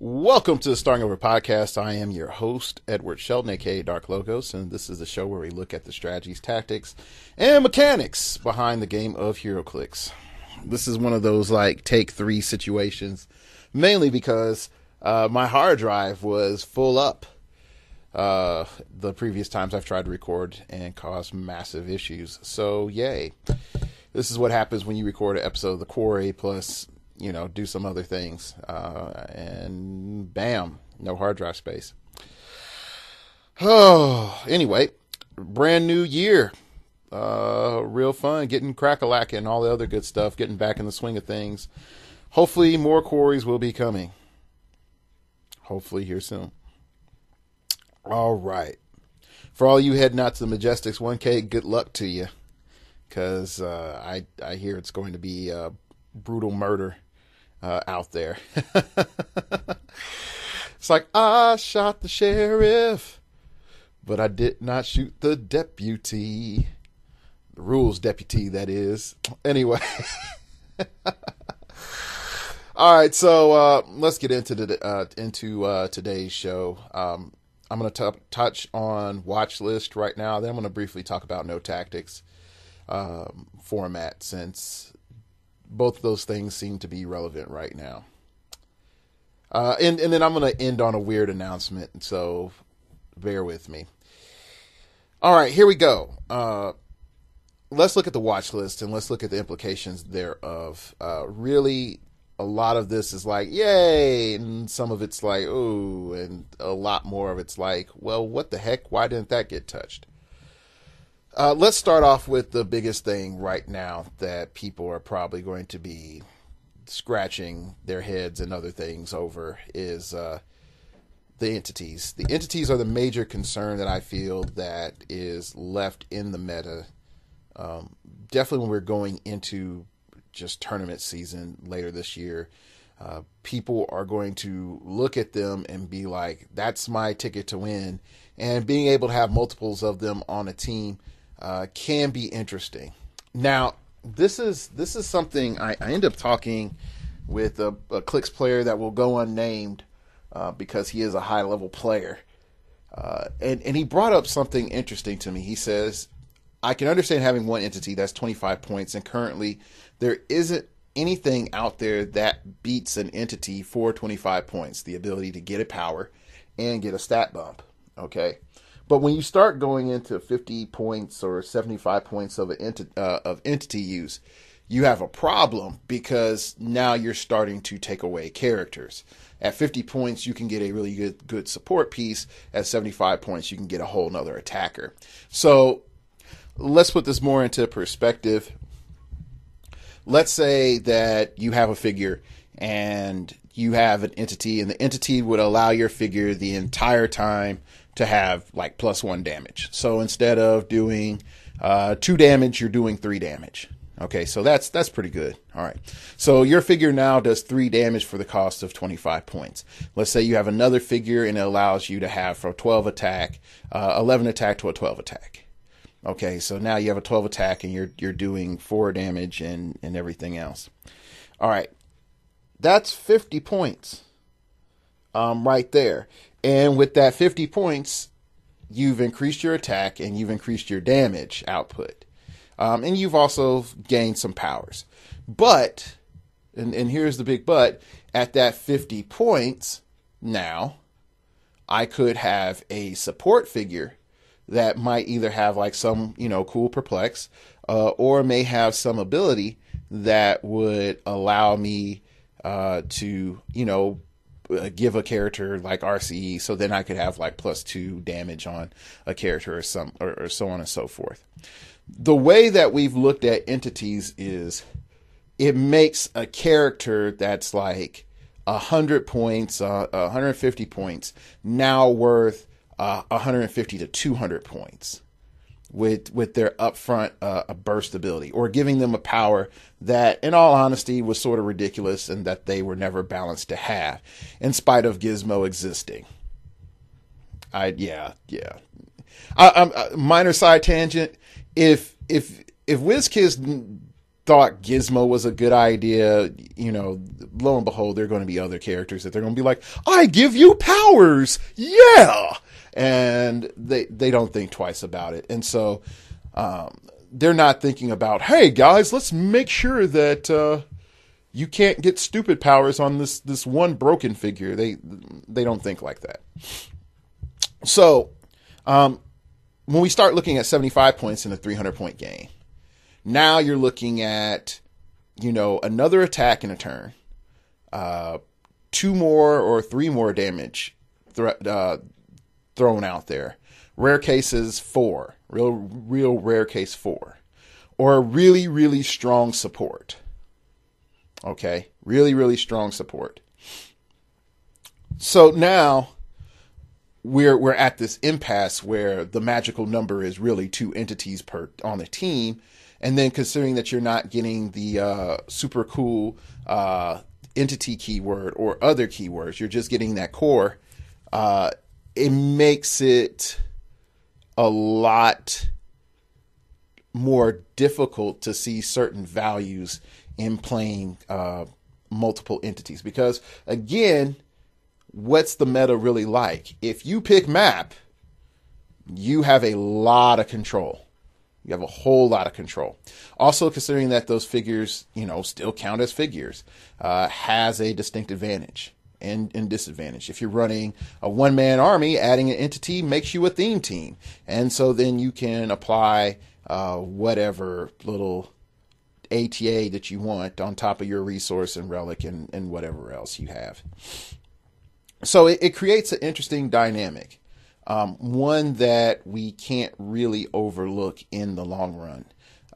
Welcome to the Starting Over Podcast. I am your host, Edward Sheldon, aka Dark Logos, and this is the show where we look at the strategies, tactics, and mechanics behind the game of heroclix. This is one of those take three situations, mainly because my hard drive was full up the previous times I've tried to record and caused massive issues. So yay. This is what happens when you record an episode of The Quarry plus do some other things, and bam, no hard drive space. Oh, anyway, brand new year, real fun, getting crack-a-lack and all the other good stuff, getting back in the swing of things. Hopefully more quarries will be coming. Hopefully here soon. All right. For all you heading out to the Majestics 1K, good luck to you, because I hear it's going to be brutal murder out there. It's like, I shot the sheriff, but I did not shoot the deputy. The rules deputy, that is. Anyway. All right, so let's get into today's show. I'm going to touch on watch list right now. Then I'm going to briefly talk about no tactics format, since both of those things seem to be relevant right now. And then I'm going to end on a weird announcement, so bear with me. All right, here we go. Let's look at the watch list and let's look at the implications thereof. Really, a lot of this is like, yay, and some of it's like, ooh, and a lot more of it's like, well, what the heck? Why didn't that get touched? Let's start off with the biggest thing right now that people are probably going to be scratching their heads and other things over is the entities. The entities are the major concern that I feel that is left in the meta. Definitely when we're going into just tournament season later this year, people are going to look at them and be like, that's my ticket to win. And being able to have multiples of them on a team can be interesting. Now, this is something I end up talking with a Clix player that will go unnamed because he is a high level player. And he brought up something interesting to me. He says, I can understand having one entity that's 25 points, and currently there isn't anything out there that beats an entity for 25 points, the ability to get a power and get a stat bump. Okay. But when you start going into 50 points or 75 points of entity use, you have a problem, because now you're starting to take away characters. At 50 points, you can get a really good support piece. At 75 points, you can get a whole nother attacker. So let's put this more into perspective. Let's say that you have a figure and you have an entity, and the entity would allow your figure the entire time to have +1 damage. So instead of doing 2 damage, you're doing 3 damage. Okay, so that's pretty good. All right. So your figure now does 3 damage for the cost of 25 points. Let's say you have another figure and it allows you to have from 12 attack, 11 attack to a 12 attack. Okay, so now you have a 12 attack and you're doing 4 damage and everything else. All right. That's 50 points right there. And with that 50 points, you've increased your attack and you've increased your damage output. And you've also gained some powers. But, and here's the big but, at that 50 points, now, I could have a support figure that might either have some, cool perplex, or may have some ability that would allow me to, give a character like RCE, so then I could have +2 damage on a character or so on and so forth. The way that we've looked at entities is it makes a character that's 100 points, 150 points, now worth 150 to 200 points with their upfront burst ability, or giving them a power that, in all honesty, was sort of ridiculous and that they were never balanced to have, in spite of Gizmo existing. Minor side tangent. If WizKids thought Gizmo was a good idea, lo and behold, there are going to be other characters that they're going to be like, I give you powers. Yeah. And they don't think twice about it. And so, they're not thinking about, hey guys, let's make sure that, you can't get stupid powers on this one broken figure. They don't think like that. So, when we start looking at 75 points in a 300-point game, now you're looking at, another attack in a turn, 2 more or 3 more damage thrown out there. Rare cases 4, real rare case 4, or a really, really strong support. Okay, really, really strong support. So now we're at this impasse where the magical number is really 2 entities on the team, and then considering that you're not getting the super cool entity keyword or other keywords, you're just getting that core. It makes it a lot more difficult to see certain values in playing multiple entities, because again, what's the meta really like? If you pick map, you have a lot of control. You have a whole lot of control. Also, considering that those figures, still count as figures, has a distinct advantage and disadvantage. If you're running a one-man army, adding an entity makes you a theme team. And so then you can apply whatever little ATA that you want on top of your resource and relic and whatever else you have. So it creates an interesting dynamic, one that we can't really overlook in the long run.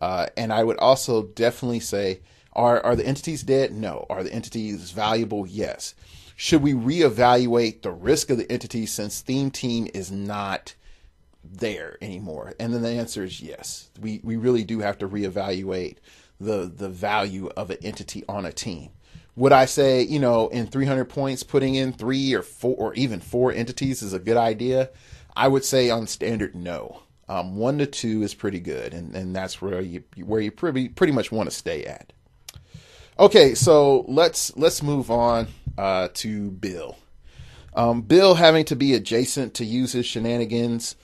And I would also definitely say, are the entities dead? No. Are the entities valuable? Yes. Should we reevaluate the risk of the entities since Theme Team is not there anymore? And then the answer is yes. We really do have to reevaluate the value of an entity on a team. Would I say, in 300 points, putting in 3 or 4 or even 4 entities is a good idea? I would say on standard, no. 1 to 2 is pretty good, and that's where you pretty much want to stay at. Okay, so let's move on to Bill. Bill having to be adjacent to use his shenanigans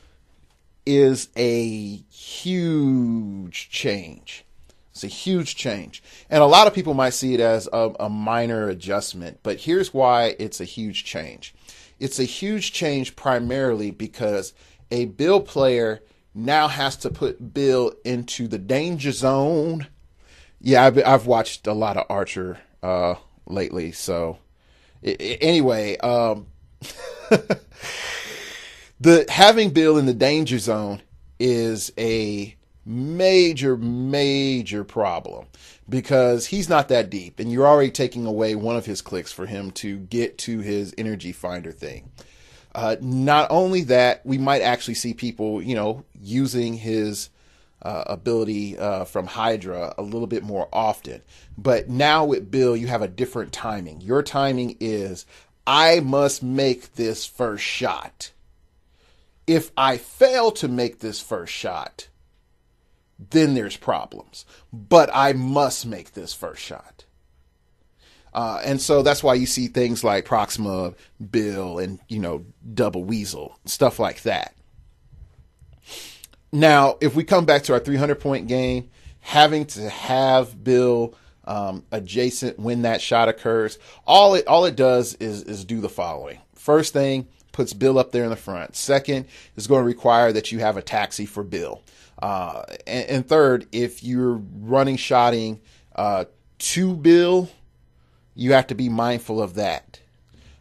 is a huge change. It's a huge change. And a lot of people might see it as a minor adjustment, but here's why it's a huge change. It's a huge change primarily because a Bill player now has to put Bill into the danger zone. Yeah, I've watched a lot of Archer lately, so anyway, the having Bill in the danger zone is a major problem because he's not that deep, and you're already taking away one of his clicks for him to get to his energy finder thing. Not only that, we might actually see people, using his ability from Hydra a little bit more often. But now with Bill, you have a different timing. Your timing is, I must make this first shot. If I fail to make this first shot, then there's problems. But I must make this first shot. And so that's why you see things like Proxima, Bill, and, Double Weasel, stuff like that. Now, if we come back to our 300-point game, having to have Bill adjacent when that shot occurs, all it does is do the following. First thing, puts Bill up there in the front. Second, is going to require that you have a taxi for Bill. And third, if you're running shotting to Bill, you have to be mindful of that.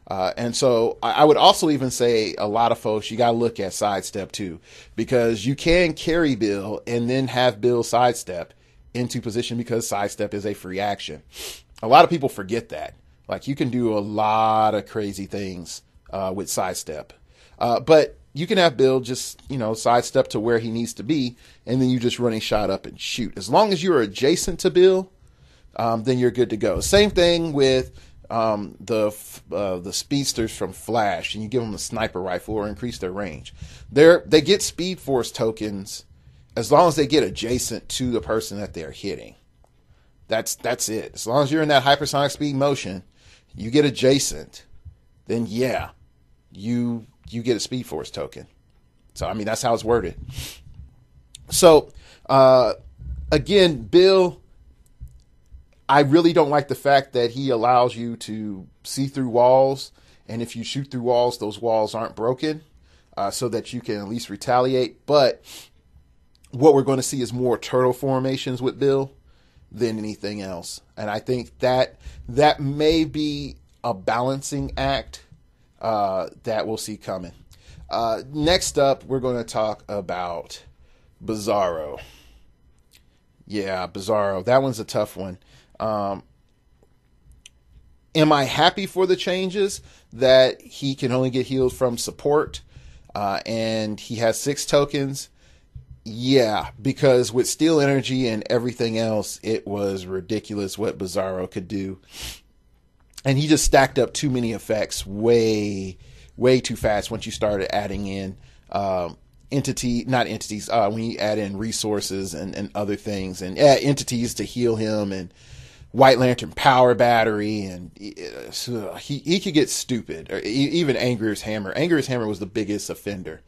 And so I would also even say a lot of folks, you got to look at sidestep too, because you can carry Bill and then have Bill sidestep into position because sidestep is a free action. A lot of people forget that. Like, you can do a lot of crazy things with sidestep. But you can have Bill just, sidestep to where he needs to be, and then you just running shot up and shoot. As long as you're adjacent to Bill, then you're good to go. Same thing with the speedsters from Flash, and you give them a sniper rifle or increase their range. They get Speed Force tokens as long as they get adjacent to the person that they're hitting. That's it. As long as you're in that hypersonic speed motion, you get adjacent, then yeah, you get a Speed Force token. So I mean that's how it's worded. So again, Bill, I really don't like the fact that he allows you to see through walls, and if you shoot through walls, those walls aren't broken, so that you can at least retaliate. But what we're going to see is more turtle formations with Bill than anything else, and I think that may be a balancing act that we'll see coming. Next up, we're going to talk about Bizarro. Yeah, Bizarro. That one's a tough one. Am I happy for the changes that he can only get healed from support and he has 6 tokens? Yeah, because with Steel Energy and everything else, it was ridiculous what Bizarro could do. And he just stacked up too many effects way too fast once you started adding in when you add in resources and other things and entities to heal him and White Lantern power battery, and he could get stupid. Or even Anger's Hammer. Anger's Hammer was the biggest offender.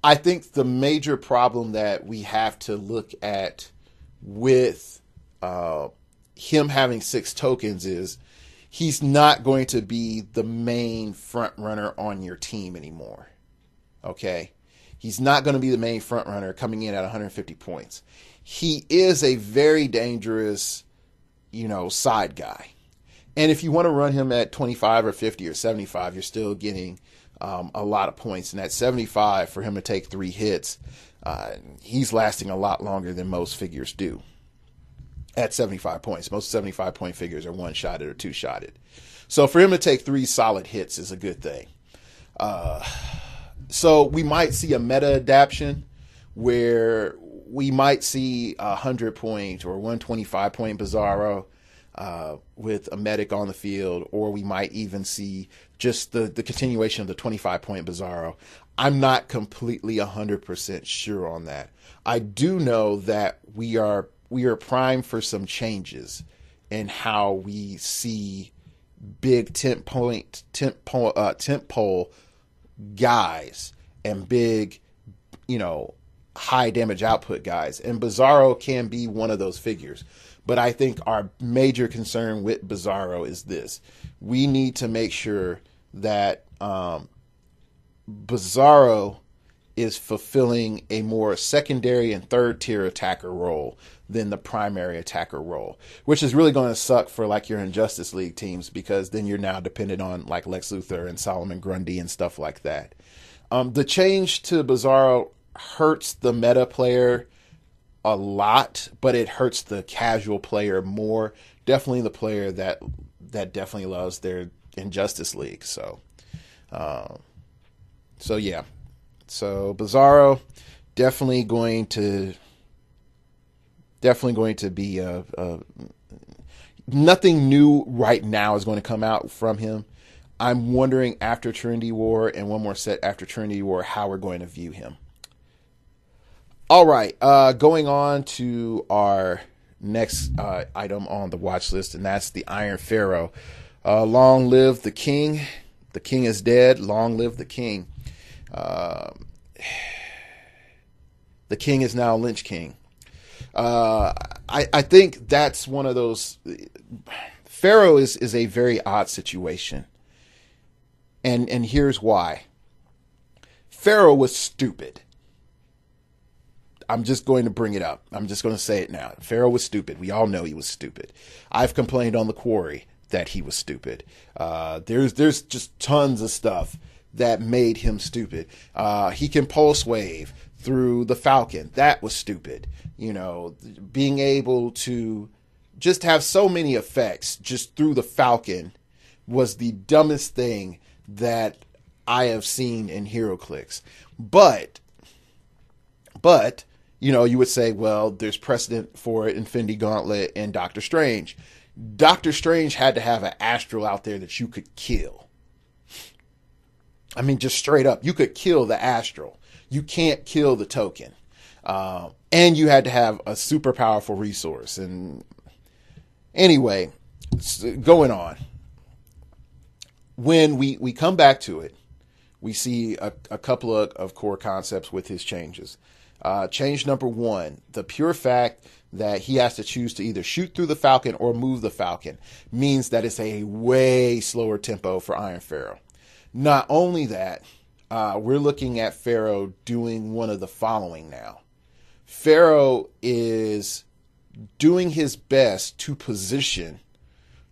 I think the major problem that we have to look at with him having 6 tokens is he's not going to be the main front runner on your team anymore. Okay? He's not going to be the main front runner coming in at 150 points. He is a very dangerous, side guy. And if you want to run him at 25 or 50 or 75, you're still getting a lot of points. And at 75, for him to take 3 hits, he's lasting a lot longer than most figures do. At 75 points. Most 75-point figures are one-shotted or two-shotted. So for him to take 3 solid hits is a good thing. So we might see a meta adaptation where we might see a 100-point or 125-point Bizarro with a medic on the field, or we might even see just the continuation of the 25-point Bizarro. I'm not completely 100% sure on that. I do know that we are primed for some changes in how we see big tentpole guys and big, high damage output guys. And Bizarro can be one of those figures. But I think our major concern with Bizarro is this. We need to make sure that Bizarro is fulfilling a more secondary and third tier attacker role than the primary attacker role, which is really going to suck for like your Injustice League teams, because then you're now dependent on like Lex Luthor and Solomon Grundy and stuff like that. The change to Bizarro hurts the meta player a lot, but it hurts the casual player more. Definitely the player that definitely loves their Injustice League. So yeah. So Bizarro definitely going to be nothing new right now is going to come out from him. I'm wondering after Trinity War and one more set after Trinity War how we're going to view him. All right, going on to our next item on the watch list, and that's the Iron Pharaoh. Long live the king. The king is dead. Long live the king. The king is now Lynch King. I think that's one of those. Pharaoh is a very odd situation, and here's why. Pharaoh was stupid. I'm just going to bring it up. I'm just going to say it now. Pharaoh was stupid. We all know he was stupid. I've complained on the Quarry that he was stupid. There's just tons of stuff that made him stupid. He can pulse wave through the Falcon. That was stupid. Being able to just have so many effects just through the Falcon was the dumbest thing that I have seen in heroclix. But you would say, well, there's precedent for Infinity Gauntlet and Doctor Strange. Doctor Strange had to have an astral out there that you could kill. I mean, just straight up, you could kill the astral. You can't kill the token. And you had to have a super powerful resource. And Anyway, going on. When we come back to it, we see a couple of core concepts with his changes. Change number one, the pure fact that he has to choose to either shoot through the Falcon or move the Falcon means that it's a way slower tempo for Iron Pharaoh. Not only that, we're looking at Pharaoh doing one of the following now. Pharaoh is doing his best to position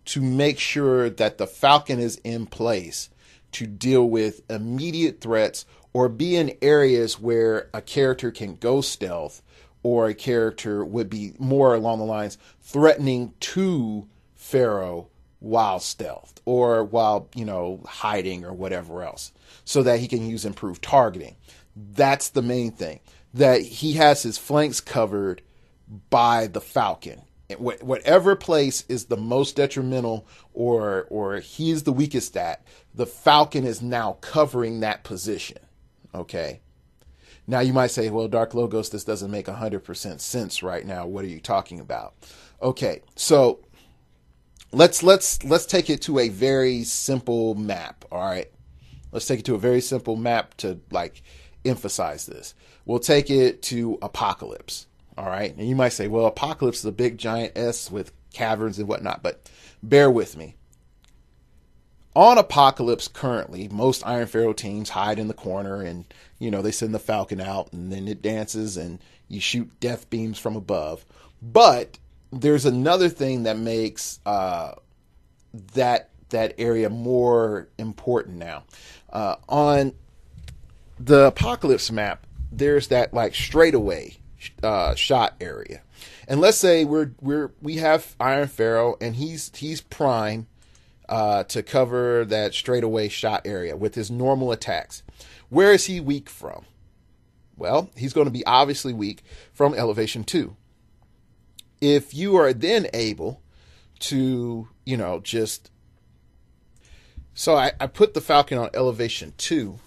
to make sure that the Falcon is in place to deal with immediate threats or be in areas where a character can go stealth or a character would be more along the lines threatening to Pharaoh while stealthed or while, hiding or whatever else, so that he can use improved targeting. That's the main thing, that he has his flanks covered by the Falcon. Whatever place is the most detrimental or he's the weakest at, the Falcon is now covering that position. Okay. Now you might say, well, Dark Logos, this doesn't make 100% sense right now. What are you talking about? Okay, so let's take it to a very simple map. All right, let's take it to a very simple map to emphasize this. We'll take it to Apocalypse. All right, and you might say, well, Apocalypse is a big giant S with caverns and whatnot, but bear with me. On Apocalypse currently, most Iron Pharaoh teams hide in the corner and, they send the Falcon out and then it dances and you shoot death beams from above. But there's another thing that makes that area more important now. On the Apocalypse map, there's that straightaway shot area. And let's say we have Iron Pharaoh and he's prime to cover that straightaway shot area with his normal attacks. Where is he weak from? Well, he's going to be obviously weak from elevation 2. If you are then able to, so I put the Falcon on elevation 2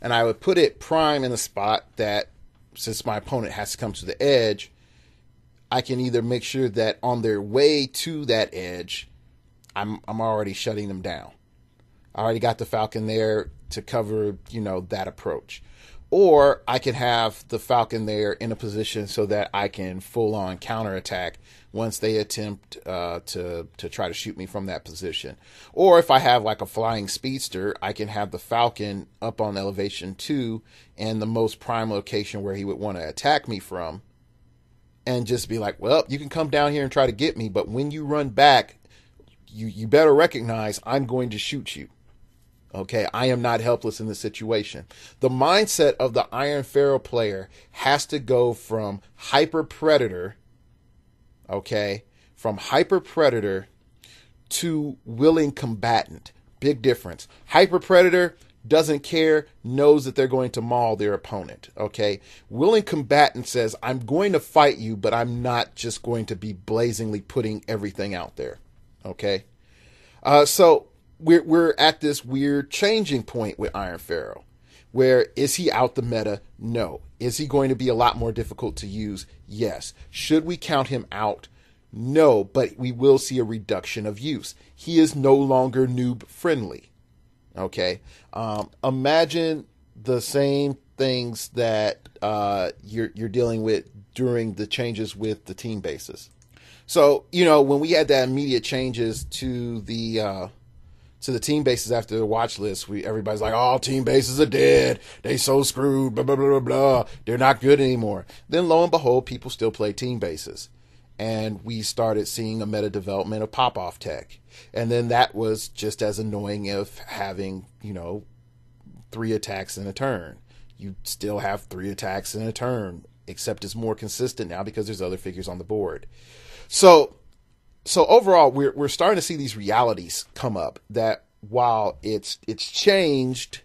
and I would put it prime in a spot that, since my opponent has to come to the edge, I can either make sure that on their way to that edge, I'm already shutting them down. I already got the Falcon there to cover, that approach. Or I can have the Falcon there in a position so that I can full on counterattack once they attempt to try to shoot me from that position. Or if I have a flying speedster, I can have the Falcon up on elevation 2 and the most prime location where he would want to attack me from, and just be like, well, you can come down here and try to get me, but when you run back, you better recognize I'm going to shoot you. Okay, I am not helpless in this situation. The mindset of the Iron Pharaoh player has to go from hyper predator, from hyper predator to willing combatant. Big difference. Hyper predator doesn't care, knows that they're going to maul their opponent. Okay, willing combatant says, I'm going to fight you, but I'm not just going to be blazingly putting everything out there. Okay, so we're at this weird changing point with Iron Pharaoh. Where is he out the meta? No. Is he going to be a lot more difficult to use? Yes. Should we count him out? No, but we will see a reduction of use. He is no longer noob friendly. Okay. Imagine the same things that you're dealing with during the changes with the team bases. So, when we had that immediate changes to the team bases after the watch list, everybody's like, oh, team bases are dead. They so screwed, blah, blah, blah, blah. They're not good anymore. Then lo and behold, people still play team bases. And we started seeing a meta development of pop-off tech. And then that was just as annoying of having, 3 attacks in a turn. You still have 3 attacks in a turn, except it's more consistent now because there's other figures on the board. So overall, we're starting to see these realities come up that while it's changed,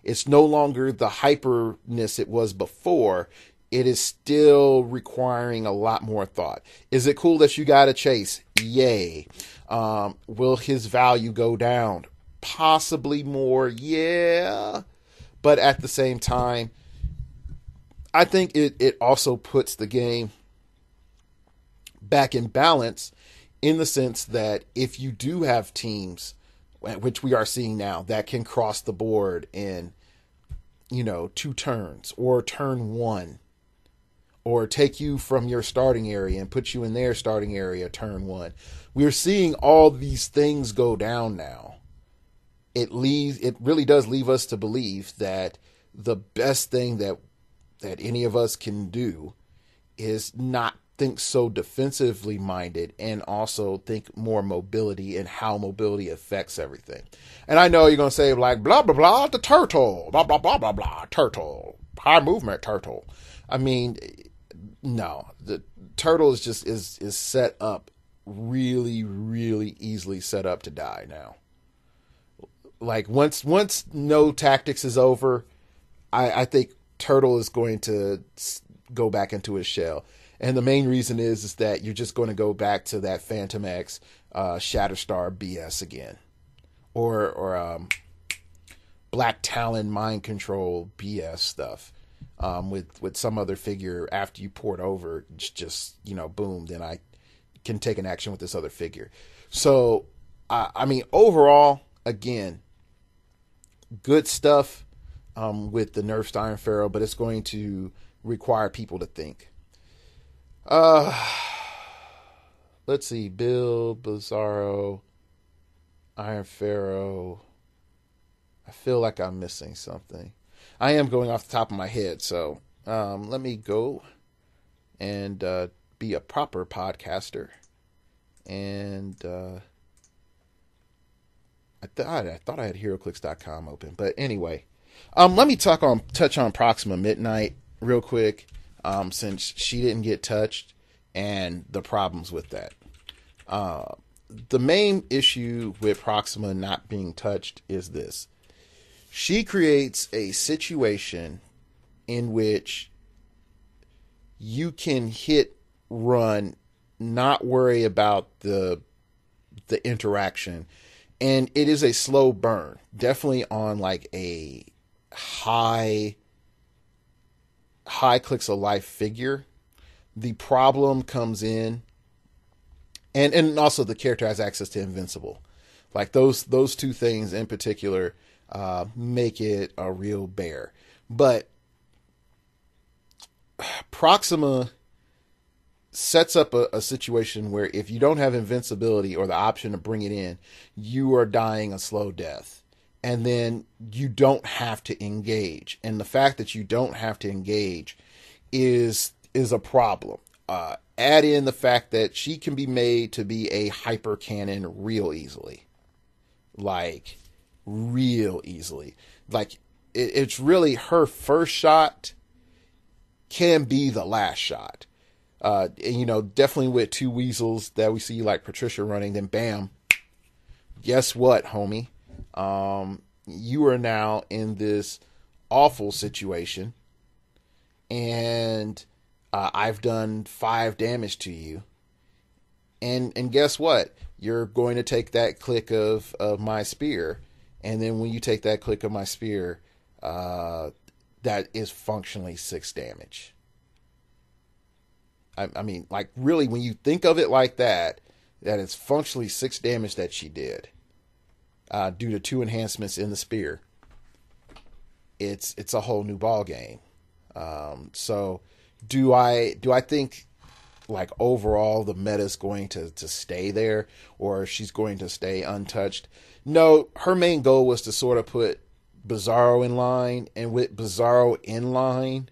it's no longer the hyperness it was before. It is still requiring a lot more thought. Is it cool that you got to chase? Yay. Will his value go down? Possibly more. Yeah. But at the same time, I think it also puts the game back in balance in the sense that if you do have teams, which we are seeing now, that can cross the board in, 2 turns or turn one, or take you from your starting area and put you in their starting area turn one. We're seeing all these things go down now. It really does leave us to believe that the best thing that any of us can do is not think so defensively minded, and also think more mobility and how mobility affects everything. And I know you're going to say like, blah, blah, blah, the turtle, blah, blah, blah, blah, blah, turtle, high movement turtle. I mean, no, the turtle is just is set up really, really easily set up to die now. Like once no tactics is over, I think turtle is going to go back into his shell. And the main reason is that you're just going to go back to that Phantom X, Shatterstar BS again, or Black Talon mind control BS stuff, with some other figure after you port over, just boom, then I can take an action with this other figure. So I mean, overall, again, good stuff with the nerfed Iron Pharaoh, but it's going to require people to think. Let's see, Bill, Bizarro, Iron Pharaoh. I feel like I'm missing something. I am going off the top of my head, so let me go and be a proper podcaster. And I thought I had heroclix.com open, but anyway, let me touch on Proxima Midnight real quick, since she didn't get touched and the problems with that. The main issue with Proxima not being touched is this. She creates a situation in which you can hit run, not worry about the interaction, and it is a slow burn, definitely on like a high clicks of life figure. The problem comes in, and also the character has access to invincible. Like those two things in particular make it a real bear. But Proxima sets up a situation where if you don't have invincibility or the option to bring it in, you are dying a slow death. And then you don't have to engage. And the fact that you don't have to engage is a problem. Add in the fact that she can be made to be a hyper cannon real easily. Like, real easily. Like, it's really her first shot can be the last shot. And, definitely with two weasels that we see like Patricia running, then bam, guess what, homie? You are now in this awful situation, and I've done 5 damage to you. And guess what? You're going to take that click of my spear, and then when you take that click of my spear, that is functionally 6 damage. I mean, like, really, when you think of it like that is functionally 6 damage that she did, due to 2 enhancements in the spear. It's a whole new ball game. So do I think like overall the meta is going to stay there, or she's going to stay untouched? No, her main goal was to sort of put Bizarro in line, and with Bizarro in line,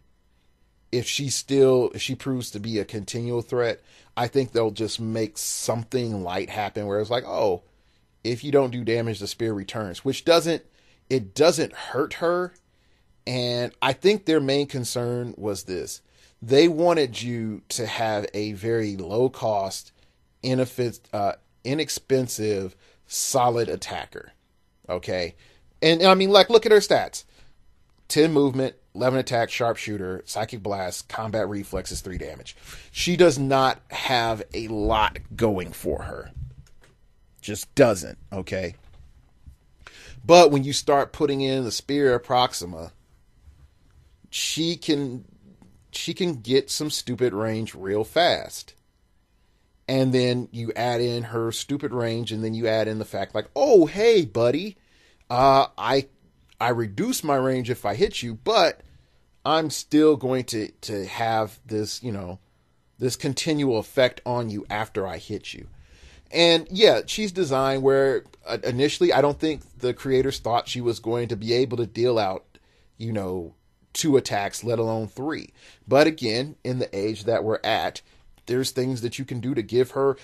if she proves to be a continual threat, I think they'll just make something light happen where it's like, oh, if you don't do damage, the spear returns, which doesn't hurt her. And I think their main concern was this. They wanted you to have a very low cost, inexpensive, solid attacker. Okay. And I mean, like, look at her stats. 10 movement, 11 attack, sharpshooter, psychic blast, combat reflexes, 3 damage. She does not have a lot going for her. Just doesn't, okay? But when you start putting in the spear of Proxima, she can get some stupid range real fast. And then you add in her stupid range, and then you add in the fact like, oh, hey, buddy, I reduce my range if I hit you, but I'm still going to have this, this continual effect on you after I hit you. And yeah, she's designed where initially I don't think the creators thought she was going to be able to deal out, 2 attacks, let alone 3. But again, in the age that we're at, there's things that you can do to give her,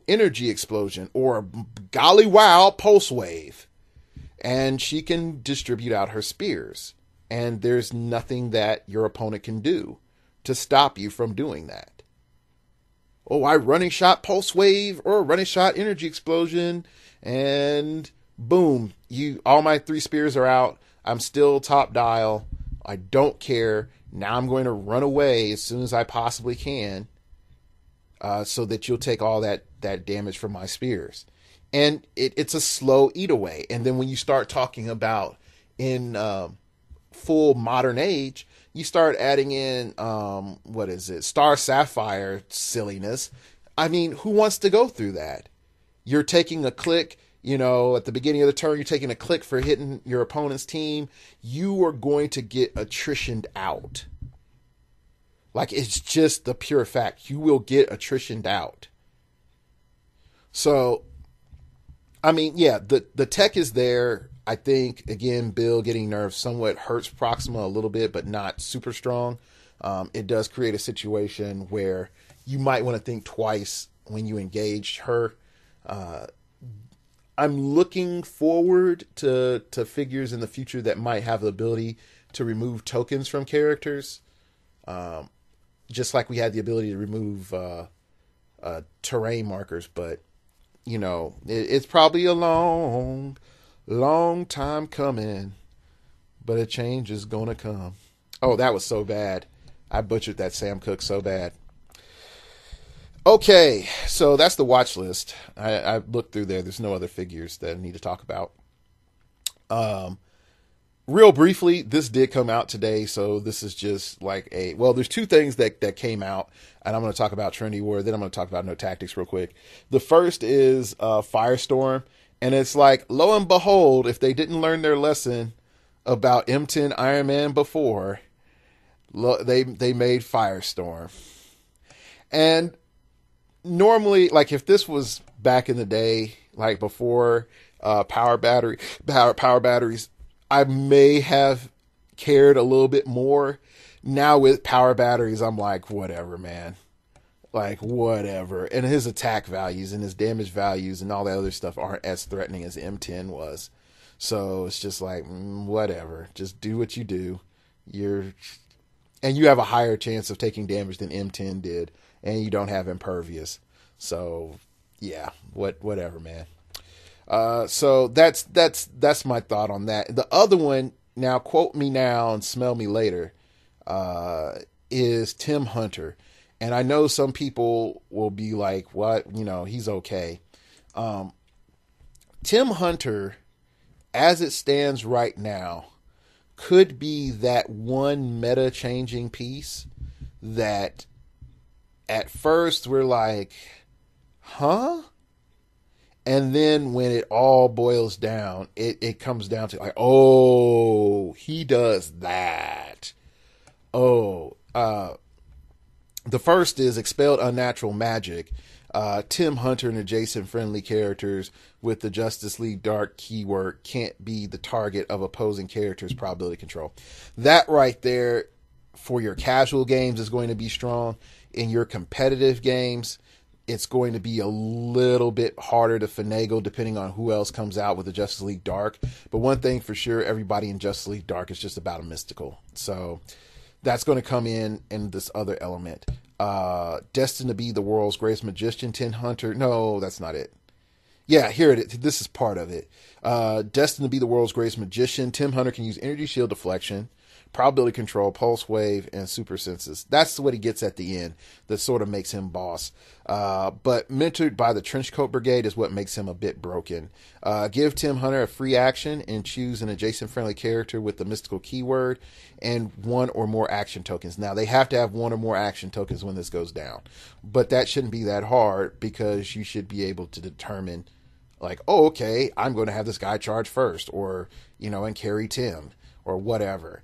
energy explosion or a golly wow pulse wave. And she can distribute out her spears. And there's nothing that your opponent can do to stop you from doing that. Oh, I running shot pulse wave or running shot energy explosion, and boom, all my 3 spears are out. I'm still top dial. I don't care. Now I'm going to run away as soon as I possibly can, so that you'll take all that damage from my spears. And it's a slow eat away. And then when you start talking about in full modern age, you start adding in, Star Sapphire silliness. I mean, who wants to go through that? You're taking a click, at the beginning of the turn, you're taking a click for hitting your opponent's team. You are going to get attritioned out. Like, it's just the pure fact. You will get attritioned out. So, I mean, yeah, the tech is there. I think, again, Bill getting nerfed somewhat hurts Proxima a little bit, but not super strong. It does create a situation where you might want to think twice when you engage her. I'm looking forward to figures in the future that might have the ability to remove tokens from characters. Just like we had the ability to remove terrain markers. But, it's probably a long time coming, but a change is gonna come. Oh, that was so bad. I butchered that Sam Cooke so bad. Okay, so that's the watch list. I looked through there. There's no other figures that I need to talk about. Real briefly, this did come out today, so this is just like there's 2 things that came out, and I'm going to talk about Trinity War, then I'm going to talk about No Tactics real quick. The first is Firestorm, and it's like, lo and behold, if they didn't learn their lesson about M10 Iron Man before, they made Firestorm. And normally, like, if this was back in the day, like before power batteries, I may have cared a little bit more. Now with power batteries, I'm like, whatever, man. Like, whatever. And his attack values and his damage values and all that other stuff aren't as threatening as M10 was. So it's just like, whatever. Just do what you do. And you have a higher chance of taking damage than M10 did. And you don't have impervious. So, yeah, whatever, man. So that's my thought on that. The other one, now quote me now and smell me later, is Tim Hunter. And I know some people will be like, what? He's okay. Tim Hunter, as it stands right now, could be that one meta changing piece that at first we're like, huh? And then when it all boils down, it comes down to like, oh, he does that. Oh, the first is Expelled Unnatural Magic. Tim Hunter and adjacent friendly characters with the Justice League Dark keyword can't be the target of opposing characters' probability control. That right there for your casual games is going to be strong. In your competitive games, it's going to be a little bit harder to finagle depending on who else comes out with the Justice League Dark. But one thing for sure, everybody in Justice League Dark is just about a mystical. So that's going to come in this other element. Destined to be the world's greatest magician, Tim Hunter. No, that's not it. Yeah, here it is. This is part of it. Destined to be the world's greatest magician, Tim Hunter can use energy shield deflection, probability control, pulse wave, and super senses. That's what he gets at the end that sort of makes him boss. But mentored by the Trenchcoat Brigade is what makes him a bit broken. Give Tim Hunter a free action and choose an adjacent friendly character with the mystical keyword and one or more action tokens. Now, they have to have one or more action tokens when this goes down. But that shouldn't be that hard because you should be able to determine, like, oh, okay, I'm going to have this guy charge first, or, and carry Tim, or whatever.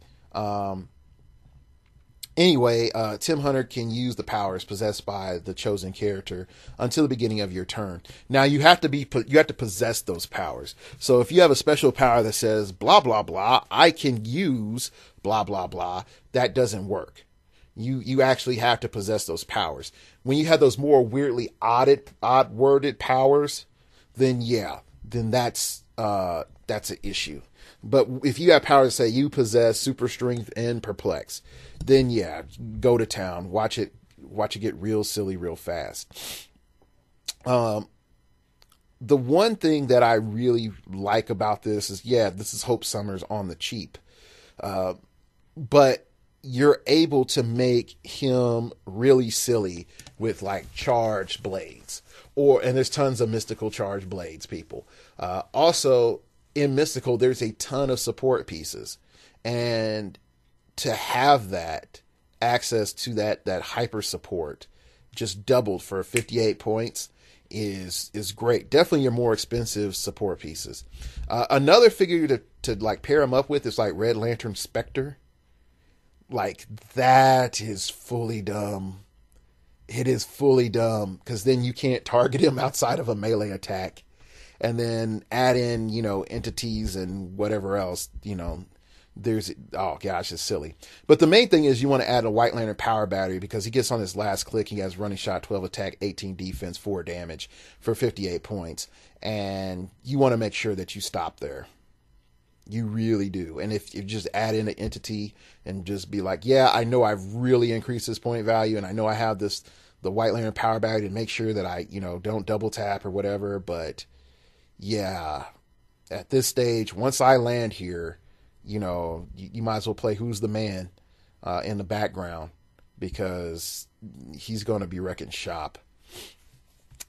Anyway, Tim Hunter can use the powers possessed by the chosen character until the beginning of your turn. Now, you have to possess those powers. So if you have a special power that says blah blah blah, I can use blah blah blah, that doesn't work. You actually have to possess those powers. When you have those more weirdly odd worded powers, then that's an issue. But if you have powers that say you possess super strength and perplex, then go to town. Watch it get real silly real fast. The one thing that I really like about this is, this is Hope Summers on the cheap. But you're able to make him really silly with like charged blades, and there's tons of mystical charged blades, people. Also, in mystical, there's a ton of support pieces, and to have that access to that hyper support just doubled for 58 points is great. Definitely your more expensive support pieces. Another figure to like pair him up with is like Red Lantern Spectre. Like, that is fully dumb. It is fully dumb because then you can't target him outside of a melee attack. And then add in, entities and whatever else, it's silly. But the main thing is you want to add a White Lantern power battery because he gets on his last click. He has running shot, 12 attack, 18 defense, 4 damage for 58 points. And you want to make sure that you stop there. You really do. And if you just add in an entity and just be like, I know I've really increased this point value and I know I have the White Lantern power battery to make sure that I, don't double tap or whatever, but at this stage, once I land here, you might as well play Who's the Man in the background because he's going to be wrecking shop.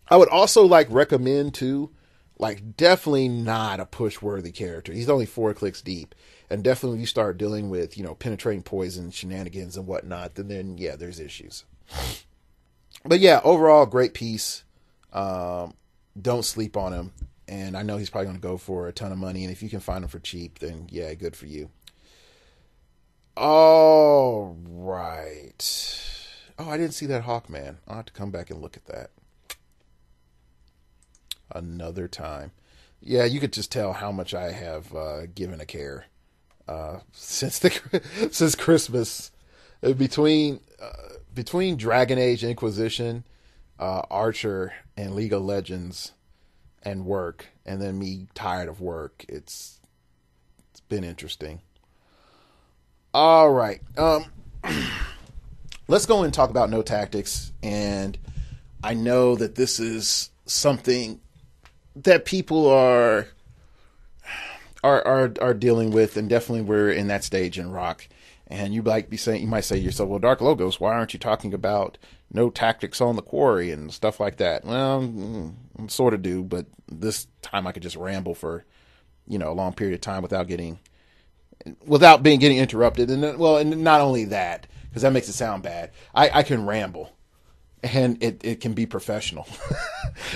I would also recommend too, definitely not a push-worthy character. He's only 4 clicks deep, and definitely when you start dealing with penetrating poison shenanigans and whatnot, then there's issues. But overall, great piece. Don't sleep on him. And I know he's probably going to go for a ton of money. And if you can find him for cheap, then good for you. All right. Oh, I didn't see that Hawkman. I'll have to come back and look at that another time. You could just tell how much I have given a care since Christmas. Between Dragon Age Inquisition, Archer, and League of Legends, and work, and then me tired of work. It's been interesting. All right. Let's go and talk about No Tactics. And I know that this is something that people are dealing with, and definitely we're in that stage in rock. And you might say to yourself, well, Dark Logos, why aren't you talking about No Tactics on the Quarry and stuff like that? Well, sort of do, but this time I could just ramble for, a long period of time without getting interrupted. And and not only that, because that makes it sound bad, I can ramble, and it can be professional.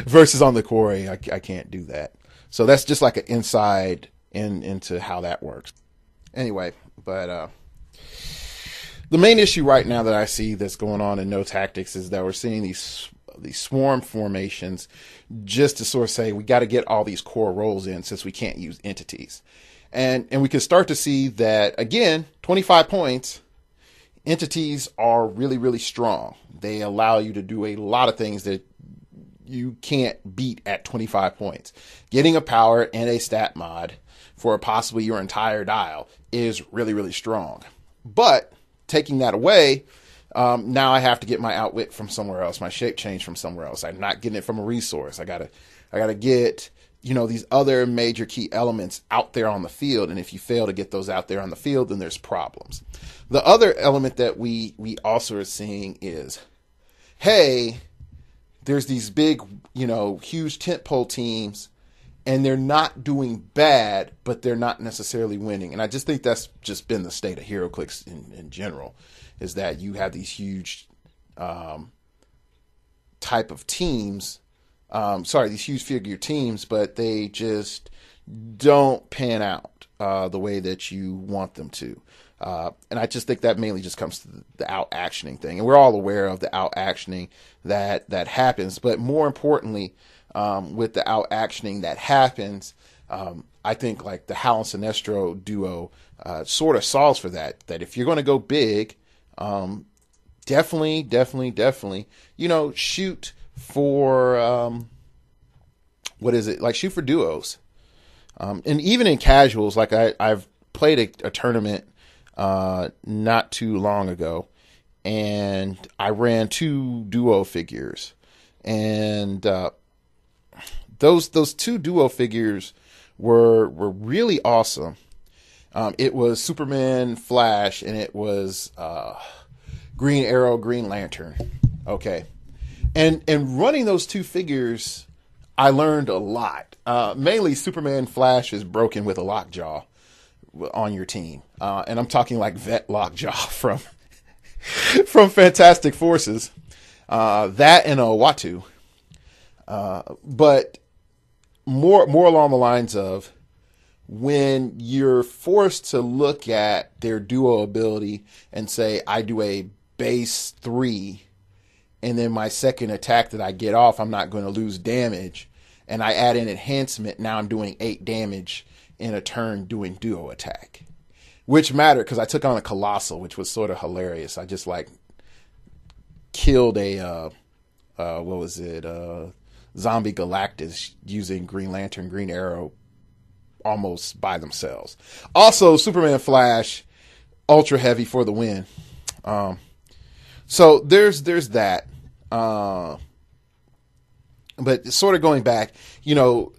Versus on the Quarry, I can't do that. So that's just like an insight into how that works. Anyway, but the main issue right now that I see that's going on in No Tactics is that we're seeing these swarm formations just to sort of say we got to get all these core roles in since we can't use entities. And we can start to see that, again, 25 points, entities are really, really strong. They allow you to do a lot of things that you can't beat at 25 points. Getting a power and a stat mod for possibly your entire dial is really, really strong. But taking that away, now I have to get my outwit from somewhere else, my shape change from somewhere else. I'm not getting it from a resource. I gotta get, these other major key elements out there on the field. And if you fail to get those out there on the field, then there's problems. The other element that we also are seeing is, hey, there's these big, huge tentpole teams, and they're not doing bad, but they're not necessarily winning. And I just think that's just been the state of heroclix in general, is that you have these huge type of teams, these huge figure teams, but they just don't pan out the way that you want them to. And I just think that mainly just comes to the out-actioning thing. And we're all aware of the out-actioning that happens. But more importantly, with the out-actioning that happens, I think like the Hal and Sinestro duo sort of solves for that. That if you're going to go big, definitely, shoot for, shoot for duos. And even in casuals, like I've played a tournament not too long ago, and I ran 2 duo figures, and those 2 duo figures were really awesome. It was Superman, Flash, and it was Green Arrow, Green Lantern. Okay, and running those 2 figures, I learned a lot. Mainly, Superman, Flash is broken with a lockjaw on your team, and I'm talking like vet lockjaw from Fantastic Forces, that and a Watu, but more along the lines of when you're forced to look at their duo ability and say, I do a base 3, and then my second attack that I get off, I'm not going to lose damage, and I add in enhancement, now I'm doing 8 damage in a turn doing duo attack, which mattered because I took on a Colossal, which was sort of hilarious. I just killed a zombie Galactus using Green Lantern, Green Arrow almost by themselves. Also, Superman, Flash, ultra heavy for the win. So there's that. But sort of going back, you're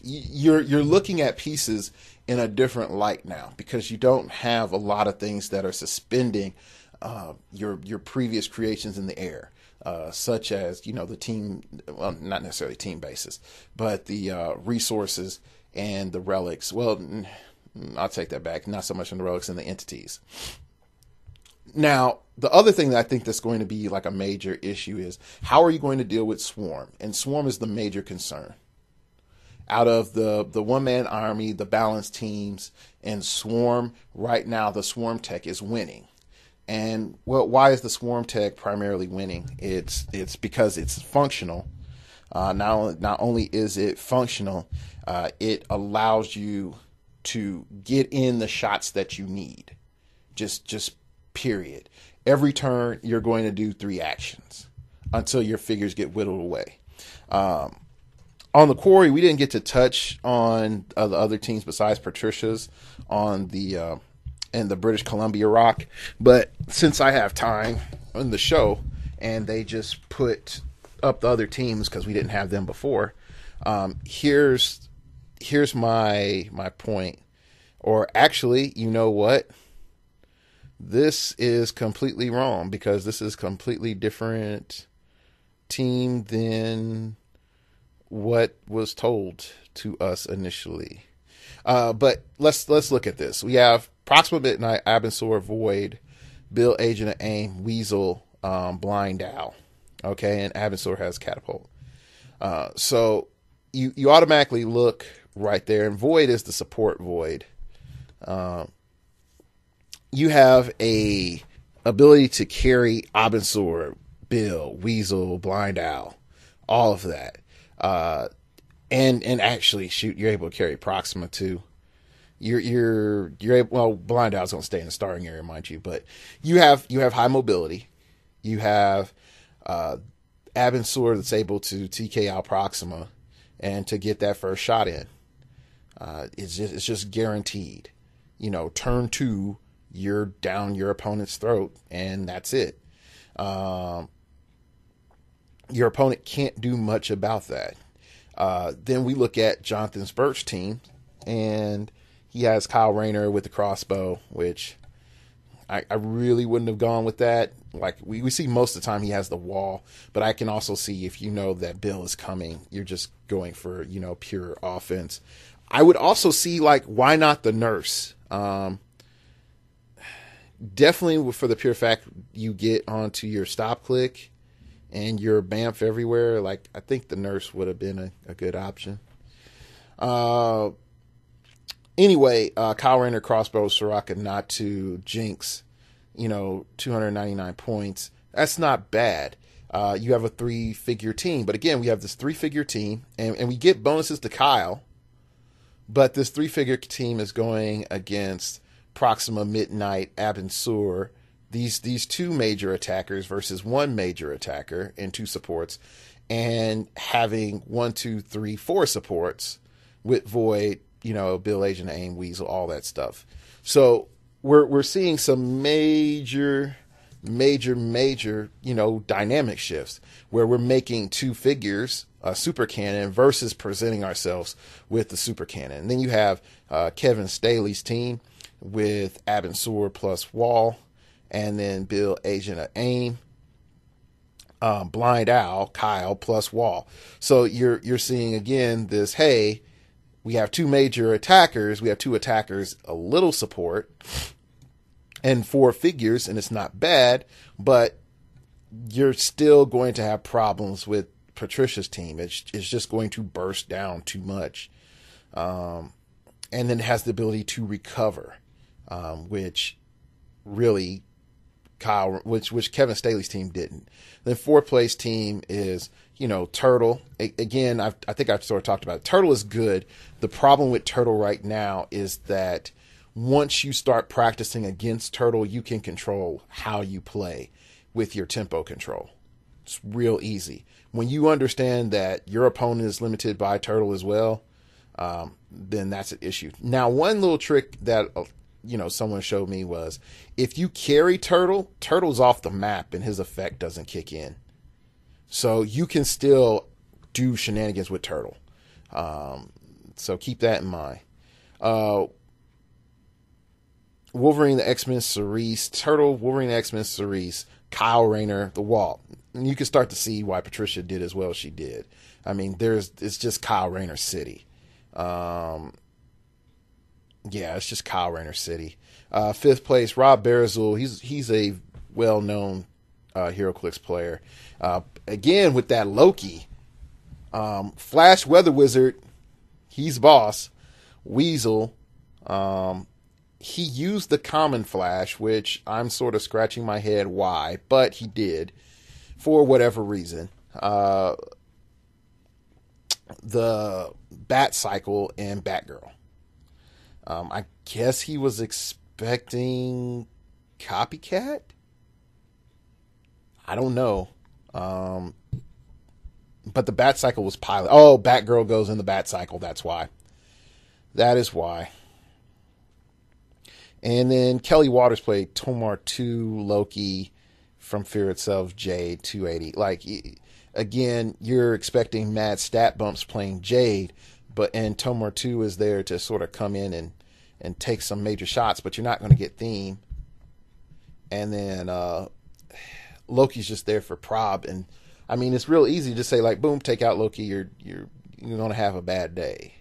looking at pieces in a different light now, because you don't have a lot of things that are suspending your previous creations in the air, such as the team, well, not necessarily team basis, but the resources and the relics. Well, I'll take that back. Not so much on the relics and the entities. Now, the other thing that I think that's going to be like a major issue is, how are you going to deal with Swarm? And Swarm is the major concern. Out of the one-man army, the balanced teams, and Swarm, right now the Swarm tech is winning. And well, why is the Swarm tech primarily winning? It's because it's functional. Not only is it functional, it allows you to get in the shots that you need. Just period. Every turn you're going to do 3 actions until your figures get whittled away. On the quarry, we didn't get to touch on the other teams besides Patricia's on the and the British Columbia Rock, but since I have time on the show and they just put up the other teams because we didn't have them before, here's my point. Or actually, you know what? This is completely wrong, because this is completely different team than what was told to us initially. But let's look at this. We have Proxima Midnight, Abensor, Void, Bill, Agent of AIM, Weasel, Blind Owl. Okay, and Abensor has Catapult. So you automatically look right there, and Void is the support Void. You have a ability to carry Abensor, Bill, Weasel, Blind Owl, all of that. And actually, shoot, you're able to carry Proxima too. You're able. Well, Blind Owl's gonna stay in the starting area, mind you, but you have high mobility. You have Abensor that's able to TK out Proxima and to get that first shot in. It's just guaranteed. Turn 2, you're down your opponent's throat, and that's it. Your opponent can't do much about that. Then we look at Jonathan Birch's team, and he has Kyle Rayner with the crossbow, which I really wouldn't have gone with that. Like we see most of the time he has the wall, but I can also see if you know that Bill is coming, you're just going for, you know, pure offense. I would also see, like, why not the nurse? Definitely for the pure fact you get onto your stop click and your Bamf everywhere. Like, I think the nurse would have been a good option. Anyway, Kyle Rayner, crossbow, Soraka, not to Jinx, you know, 299 points. That's not bad. You have a 3-figure team. But again, we have this 3-figure team, and we get bonuses to Kyle. But this 3-figure team is going against Proxima, Midnight, Abensur, these 2 major attackers versus 1 major attacker and 2 supports, and having 1, 2, 3, 4 supports with Void, you know, Bill, Agent, Aim, Weasel, all that stuff. So we're seeing some major, you know, dynamic shifts where we're making 2 figures, a super cannon versus presenting ourselves with the super cannon. And then you have Kevin Staley's team with Abensur plus Wall, and then Bill, Agent of Aim, Blind Owl, Kyle plus Wall. So you're seeing again this, hey, we have 2 major attackers, we have 2 attackers, a little support, and 4 figures, and it's not bad, but you're still going to have problems with Patricia's team. It's just going to burst down too much. And then it has the ability to recover, which really which Kevin Staley's team didn't. Then 4th place team is, you know, Turtle. Again, I think I've sort of talked about it. Turtle is good. The problem with Turtle right now is that once you start practicing against Turtle, you can control how you play with your tempo control. It's real easy. When you understand that your opponent is limited by Turtle as well, then that's an issue. Now, one little trick that you know, someone showed me was if you carry Turtle, Turtle's off the map and his effect doesn't kick in. So you can still do shenanigans with Turtle. So keep that in mind. Wolverine, the X-Men, Cerise, Turtle, Wolverine, the X-Men, Cerise, Kyle Rayner, the Wall. And you can start to see why Patricia did as well as she did. I mean, it's just Kyle Rayner City. Yeah, it's just Kyle Rayner City. 5th place, Rob Barazul. He's a well-known heroclix player. Again, with that Loki. Flash Weather Wizard, he's boss. Weasel, he used the common Flash, which I'm sort of scratching my head why, but he did, for whatever reason. The Bat Cycle and Batgirl. I guess he was expecting Copycat? I don't know. But the Bat Cycle was pilot. Oh, Batgirl goes in the Bat Cycle. That's why. That is why. And then Kelly Waters played Tomar 2, Loki, from Fear Itself, Jade, 280. Like, again, you're expecting mad stat bumps playing Jade, and Tomar 2 is there to sort of come in and take some major shots, but you're not going to get theme. And then Loki's just there for prob, and I mean, it's real easy to say, like, boom, take out Loki, you're going to have a bad day.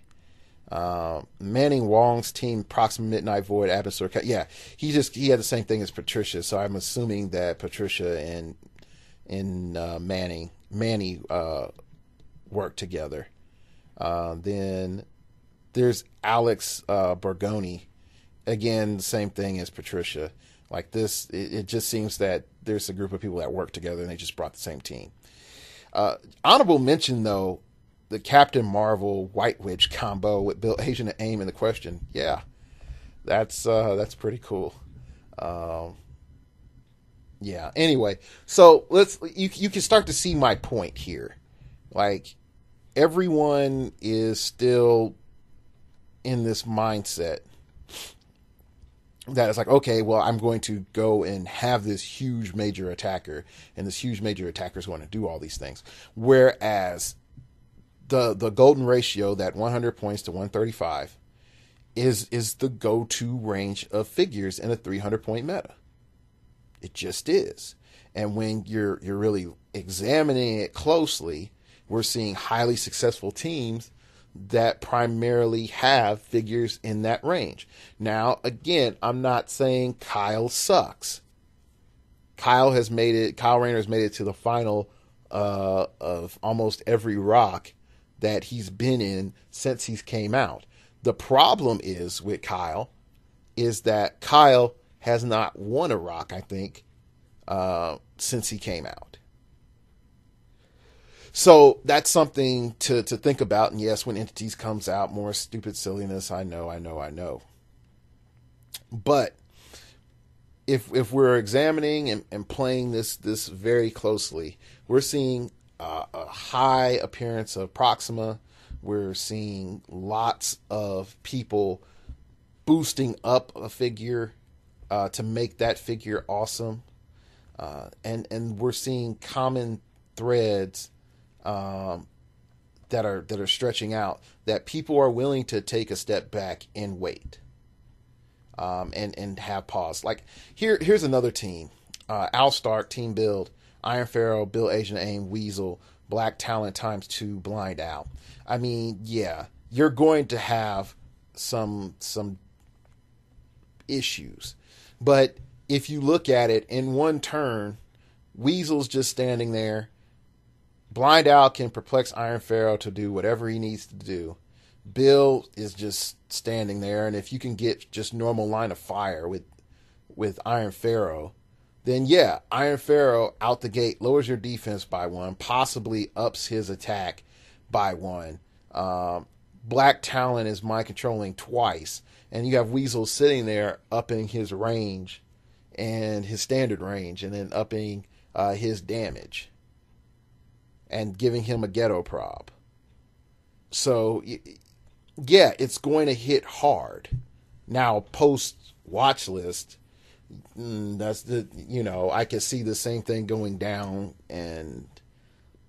Manning Wong's team, Proxima, Midnight, Void, Abensur. Yeah, he had the same thing as Patricia, so I'm assuming that Patricia and Manny work together. Then there's Alex Borgoni. Again, the same thing as Patricia. Like this, it just seems that there's a group of people that work together and they just brought the same team. Honorable mention, though, the Captain Marvel White Witch combo with Bill, Agent of Aim in the question. Yeah, that's pretty cool. Yeah. Anyway, so you can start to see my point here. Like, everyone is still in this mindset that it's like, okay, well, I'm going to go and have this huge major attacker, and this huge major attacker is going to do all these things. Whereas the golden ratio, that 100 points to 135, is the go-to range of figures in a 300-point meta. It just is. And when you're really examining it closely, we're seeing highly successful teams that primarily have figures in that range. Now, again, I'm not saying Kyle sucks. Kyle Rayner has made it to the final of almost every rock that he's been in since he's came out. The problem is with Kyle is that Kyle has not won a rock, I think, since he came out. So that's something to think about. And yes, when Entities comes out, more stupid silliness. I know. But if we're examining and playing this very closely, we're seeing a high appearance of Proxima. We're seeing lots of people boosting up a figure to make that figure awesome. And we're seeing common threads that are stretching out, that people are willing to take a step back and wait, and have pause. Like here's another team: Al Stark, Team Build, Iron Pharaoh, Bill Asian Aim, Weasel, Black Talent ×2, Blind Out. I mean, yeah, you're going to have some issues, but if you look at it in one turn, Weasel's just standing there. Blind Out can perplex Iron Pharaoh to do whatever he needs to do. Bill is just standing there, and if you can get just normal line of fire with Iron Pharaoh, then yeah, Iron Pharaoh out the gate lowers your defense by 1, possibly ups his attack by 1. Black Talon is mind controlling twice, and you have Weasel sitting there upping his range and his standard range, and then upping his damage and giving him a ghetto prob. So yeah, it's going to hit hard. Now, post watch list, that's I can see the same thing going down, and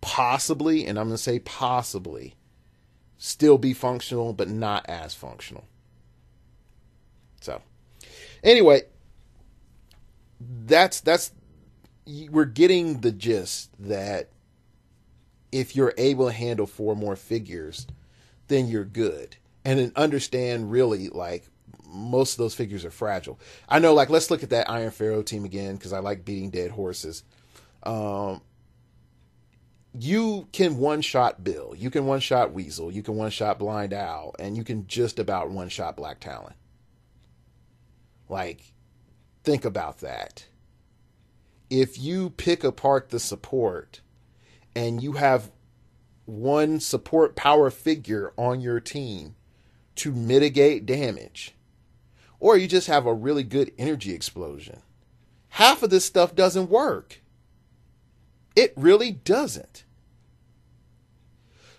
possibly, and I'm going to say possibly, still be functional, but not as functional. So anyway, that's we're getting the gist that if you're able to handle 4 more figures, then you're good. And then understand, really, like, most of those figures are fragile. I know, like, let's look at that Iron Pharaoh team again, because I like beating dead horses. You can one-shot Bill. You can one-shot Weasel. You can one-shot Blind Owl. And you can just about one-shot Black Talon. Like, think about that. If you pick apart the support and you have one support power figure on your team to mitigate damage, or you just have a really good energy explosion, half of this stuff doesn't work. It really doesn't.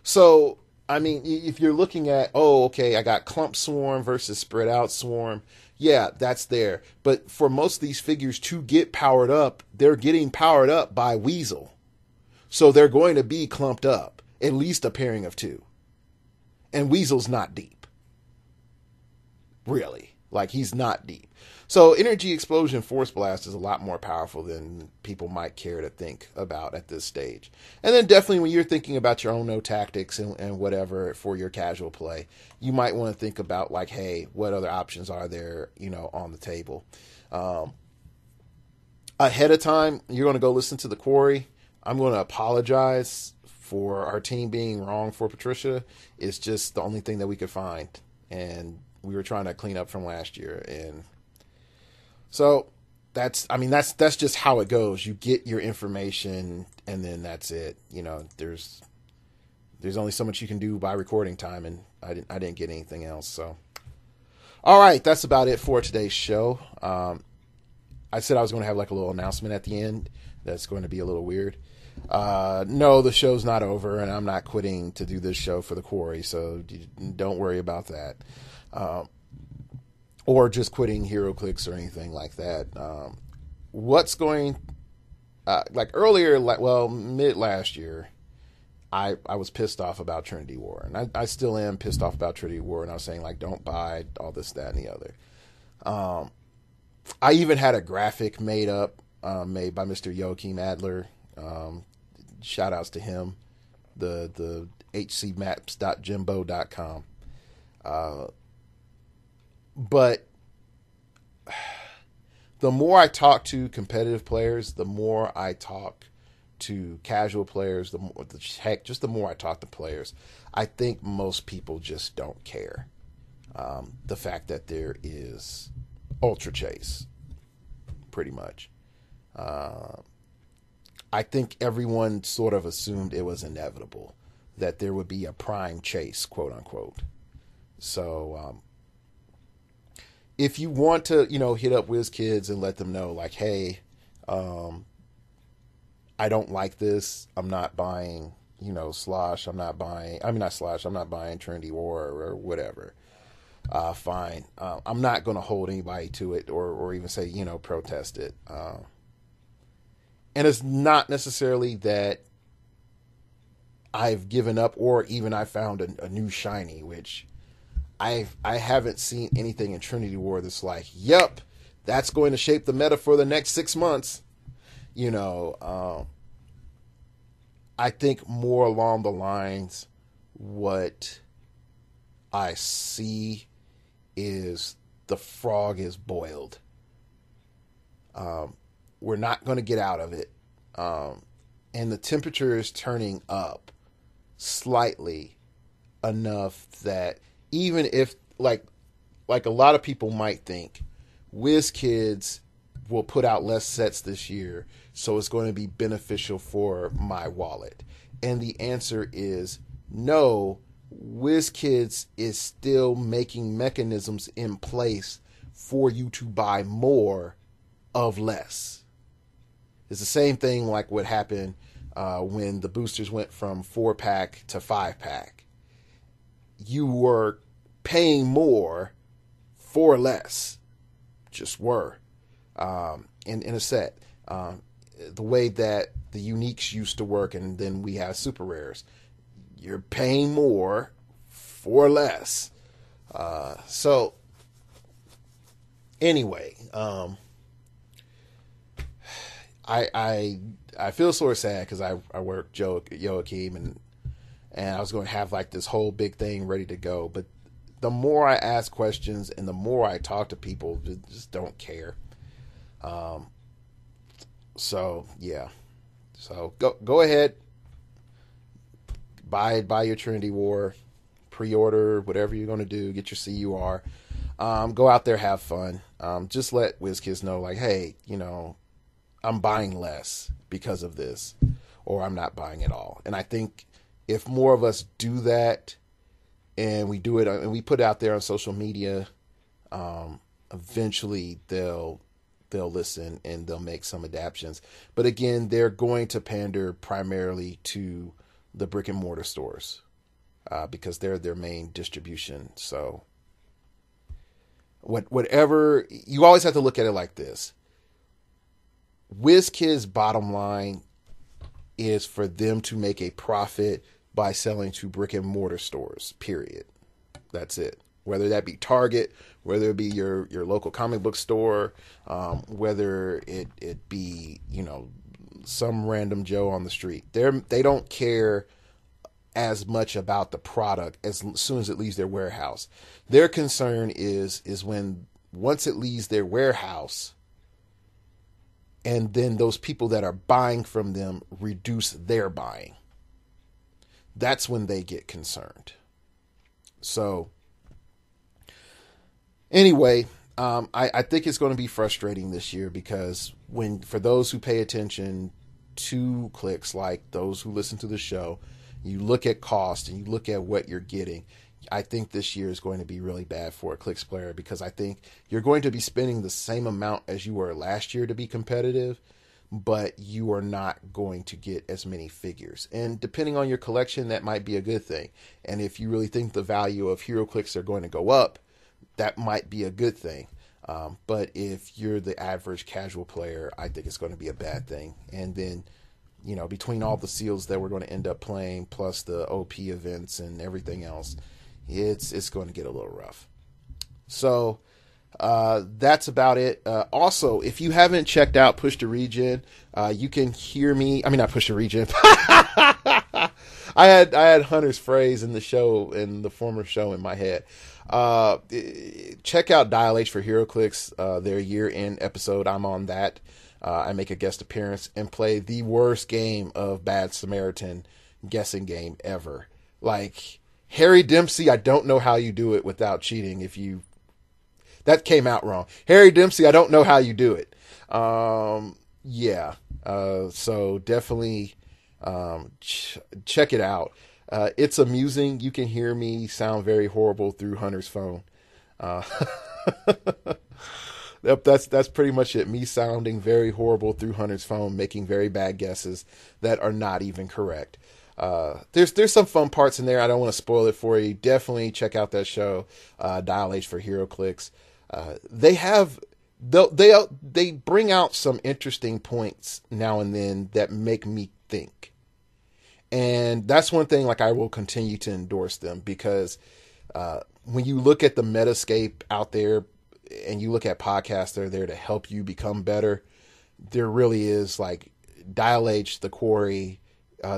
So, I mean, if you're looking at, I got Clump Swarm versus Spread Out Swarm, yeah, that's there. But for most of these figures to get powered up, they're getting powered up by Weasel. So they're going to be clumped up, at least a pairing of 2. And Weasel's not deep. Really. Like, he's not deep. So Energy Explosion Force Blast is a lot more powerful than people might care to think about at this stage. And then definitely when you're thinking about your own no tactics and whatever for your casual play, you might want to think about, like, hey, what other options are there, on the table. Ahead of time, you're going to go listen to the Quarry. I'm going to apologize for our team being wrong for Patricia. It's just the only thing that we could find. And we were trying to clean up from last year. And so that's just how it goes. You get your information and then that's it. There's only so much you can do by recording time, and I didn't get anything else. So, all right, that's about it for today's show. I said I was going to have like a little announcement at the end. That's going to be a little weird. No, the show's not over, and I'm not quitting to do this show for the Quarry, so don't worry about that. Or just quitting heroclix or anything like that. Like earlier, mid last year, I was pissed off about Trinity War, and I still am pissed off about Trinity War, and I was saying, like, don't buy all this, that, and the other. I even had a graphic made by Mr. Joachim Adler. Shout outs to him. The hcmaps.jimbo.com. But the more I talk to competitive players, the more I talk to casual players, the more I talk to players, I think most people just don't care. The fact that there is Ultra Chase, pretty much. I think everyone sort of assumed it was inevitable that there would be a prime chase, quote unquote. So, if you want to, hit up WizKids and let them know, like, hey, I don't like this. I'm not buying, Slosh. I'm not buying Trinity War or whatever. Fine. I'm not going to hold anybody to it or even say, protest it. And it's not necessarily that I've given up or even I found a new shiny, which I haven't seen anything in Trinity War that's like, yep, that's going to shape the meta for the next 6 months. I think more along the lines what I see is the frog is boiled. We're not going to get out of it. And the temperature is turning up slightly enough that even if, like a lot of people might think, WizKids will put out less sets this year, so it's going to be beneficial for my wallet. And the answer is no. WizKids is still making mechanisms in place for you to buy more of less. It's the same thing like what happened when the boosters went from 4-pack to 5-pack. You were paying more for less. Just were. In a set. The way that the uniques used to work, and then we have super rares. You're paying more for less. So, anyway, I feel sort of sad because I worked Joachim and I was going to have like this whole big thing ready to go, but the more I ask questions and the more I talk to people, just don't care. So yeah, so go ahead, buy your Trinity War, pre-order whatever you're going to do, get your CUR, go out there, have fun. Just let WizKids know, like, hey, I'm buying less because of this, or I'm not buying at all. And I think if more of us do that, and we do it, and we put it out there on social media, eventually they'll listen and they'll make some adaptations. But again, they're going to pander primarily to the brick and mortar stores because they're their main distribution. So whatever, you always have to look at it like this. WizKids' bottom line is for them to make a profit by selling to brick and mortar stores, period. That's it. Whether that be Target, whether it be your local comic book store, whether it be, some random Joe on the street. They don't care as much about the product as soon as it leaves their warehouse. Their concern is when once it leaves their warehouse, and then those people that are buying from them reduce their buying. That's when they get concerned. So anyway, I think it's going to be frustrating this year because for those who pay attention to clicks, like those who listen to the show, you look at cost and you look at what you're getting. I think this year is going to be really bad for a clicks player because I think you're going to be spending the same amount as you were last year to be competitive, but you are not going to get as many figures. And depending on your collection, that might be a good thing. And if you really think the value of heroclix are going to go up, that might be a good thing. But if you're the average casual player, I think it's going to be a bad thing. And then between all the seals that we're going to end up playing, plus the OP events and everything else, it's going to get a little rough. So that's about it. Also, if you haven't checked out Push the Region, you can hear me. I mean, not Push the Region. I had Hunter's phrase in the former show in my head. Check out Dial H for heroclix, their year-end episode. I'm on that. I make a guest appearance and play the worst game of Bad Samaritan guessing game ever. Like, Harry Dempsey, I don't know how you do it without cheating. That came out wrong. Harry Dempsey, I don't know how you do it. So definitely check it out. It's amusing. You can hear me sound very horrible through Hunter's phone. Yep, that's pretty much it. Me sounding very horrible through Hunter's phone, making very bad guesses that are not even correct. There's some fun parts in there. I don't want to spoil it for you. Definitely check out that show, Dial H for heroclix. They bring out some interesting points now and then that make me think. And that's one thing, like, I will continue to endorse them, because when you look at the Metascape out there and you look at podcasts that are there to help you become better, there really is, like, Dial H, The Quarry,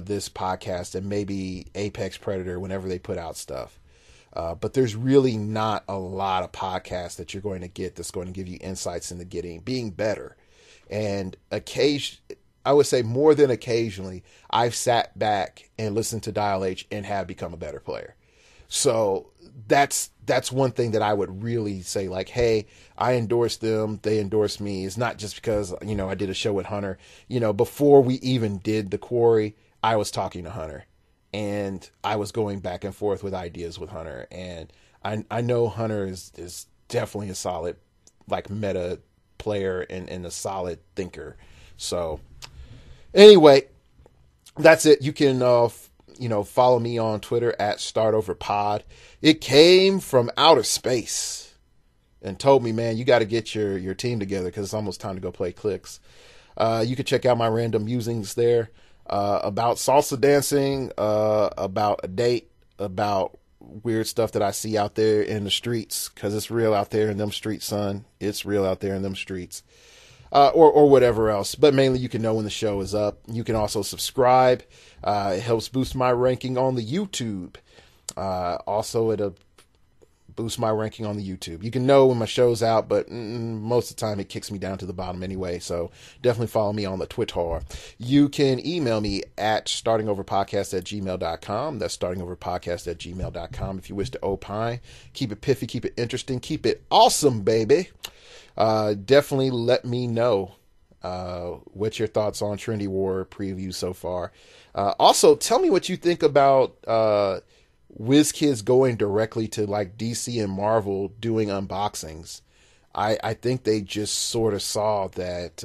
this podcast, and maybe Apex Predator whenever they put out stuff. But there's really not a lot of podcasts that you're going to get that's going to give you insights into being better. And I would say more than occasionally, I've sat back and listened to Dial H and have become a better player. So that's one thing that I would really say, like, hey, I endorse them, they endorse me. It's not just because, I did a show with Hunter. Before we even did The Quarry, I was talking to Hunter, and I was going back and forth with ideas with Hunter. And I know Hunter is definitely a solid, like, meta player and a solid thinker. So anyway, that's it. You can, follow me on Twitter at StartOverPod. It came from outer space and told me, man, you got to get your team together because it's almost time to go play Clicks. You can check out my random musings there, about salsa dancing, about a date, about weird stuff that I see out there in the streets, because it's real out there in them streets, son. It's real out there in them streets. Or whatever else. But mainly you can know when the show is up. You can also subscribe. It helps boost my ranking on the YouTube. Also, it'll boost my ranking on the YouTube. You can know when my show's out, but most of the time it kicks me down to the bottom anyway. So definitely follow me on the Twitter. You can email me at startingoverpodcast@gmail.com. That's startingoverpodcast@gmail.com if you wish to opine. Keep it piffy, keep it interesting, keep it awesome, baby. Definitely let me know what your thoughts on Trinity War preview so far. Also, tell me what you think about WizKids going directly to, like, DC and Marvel doing unboxings. I think they just sort of saw that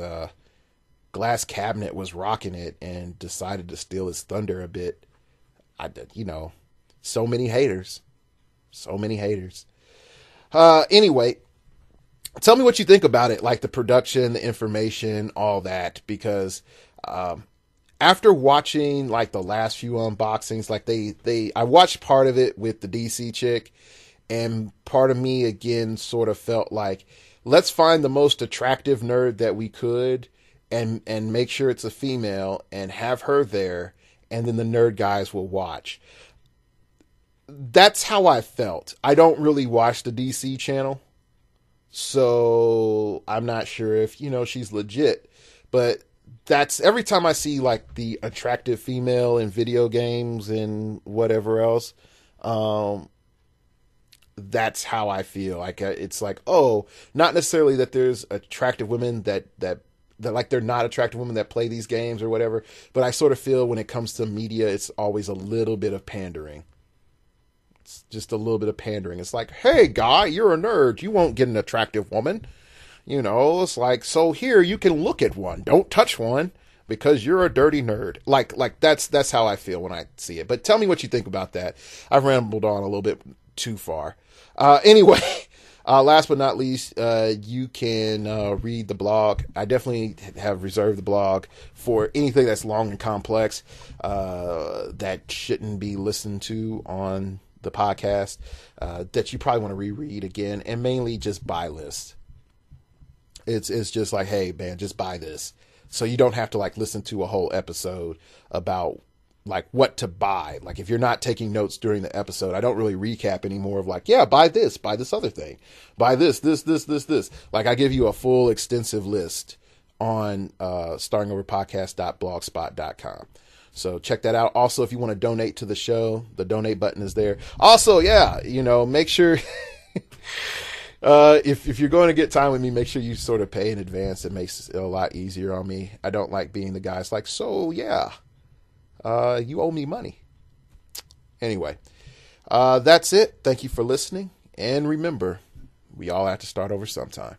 Glass Cabinet was rocking it and decided to steal his thunder a bit. So many haters. Anyway, tell me what you think about it, like the production, the information, all that, because after watching, like, the last few unboxings, like, I watched part of it with the DC chick, and part of me again sort of felt like, let's find the most attractive nerd that we could and make sure it's a female and have her there, and then the nerd guys will watch. That's how I felt. I don't really watch the DC channel, so I'm not sure if, she's legit, but that's every time I see, like, the attractive female in video games and whatever else, that's how I feel. Like, it's like, oh, not necessarily that there's attractive women that like, they're not attractive women that play these games or whatever, but I sort of feel when it comes to media, it's always a little bit of pandering. It's just a little bit of pandering. It's like, hey, guy, you're a nerd. You won't get an attractive woman. It's like, so here, you can look at one. Don't touch one because you're a dirty nerd. Like that's how I feel when I see it. But tell me what you think about that. I've rambled on a little bit too far. Anyway, Last but not least, you can read the blog. I definitely have reserved the blog for anything that's long and complex that shouldn't be listened to on the podcast, that you probably want to reread again, and mainly just buy lists. It's just like, hey man, just buy this, so you don't have to like listen to a whole episode about like what to buy. Like if you're not taking notes during the episode, I don't really recap anymore of like, yeah, buy this other thing, buy this. Like I give you a full extensive list on startingoverpodcast.blogspot.com. So check that out. Also, if you want to donate to the show, the donate button is there. Also, yeah, make sure if you're going to get time with me, make sure you sort of pay in advance. It makes it a lot easier on me. I don't like being the guy that's like, so yeah, you owe me money. Anyway, that's it. Thank you for listening. And remember, we all have to start over sometime.